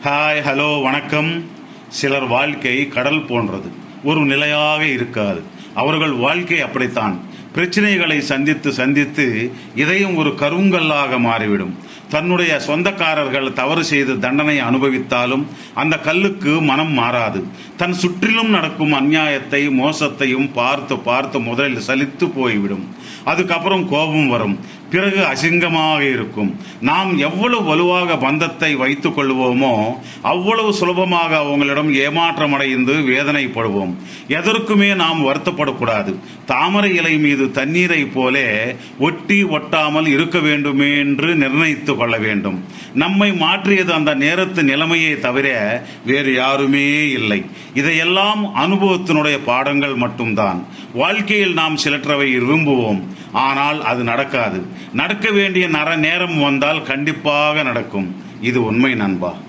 Hi, hello, வணக்கம். சிலர் வாழ்க்கை கடல் போன்றது, ஒரு நிலையாக இருக்காது. அவர்கள் வாழ்க்கை அப்படித்தான். பிரச்சனைகளை சந்தித்து சந்தித்து இதயம் ஒரு கருங்கல்லாக மாறிவிடும். தன்னுடைய சொந்தக்காரர்கள் தவறு செய்து தண்டனை அனுபவித்தாலும் அந்த கல்லுக்கு மனம் மாறாது. தன் சுற்றிலும் நடக்கும் அநியாயத்தை மோசத்தையும் பார்த்து பார்த்து முதலில் சலித்து போய்விடும். அதுக்கப்புறம் கோபம் வரும். பிறகு அசிங்கமாக இருக்கும். நாம் எவ்வளவு வலுவாக பந்தத்தை வைத்துக் கொள்வோமோ அவ்வளவு சுலபமாக அவங்களிடம் ஏமாற்றம் அடைந்து வேதனைப்படுவோம். எதற்குமே நாம் வருத்தப்படக்கூடாது. தாமரை இலை மீது தண்ணீரை போல ஒட்டி ஒட்டாமல் இருக்க வேண்டுமே என்று நிர்ணயித்துக் கொள்ள வேண்டும். நம்மை மாற்றியது அந்த நேரத்து நிலைமையை தவிர வேறு யாருமே இல்லை. இதையெல்லாம் அனுபவத்தினுடைய பாடங்கள் மட்டும்தான். வாழ்க்கையில் நாம் சிலற்றவை விரும்புவோம், ஆனால் அது நடக்காது. நடக்க வேண்டிய நேரம் வந்தால் கண்டிப்பாக நடக்கும். இது உண்மை நண்பா.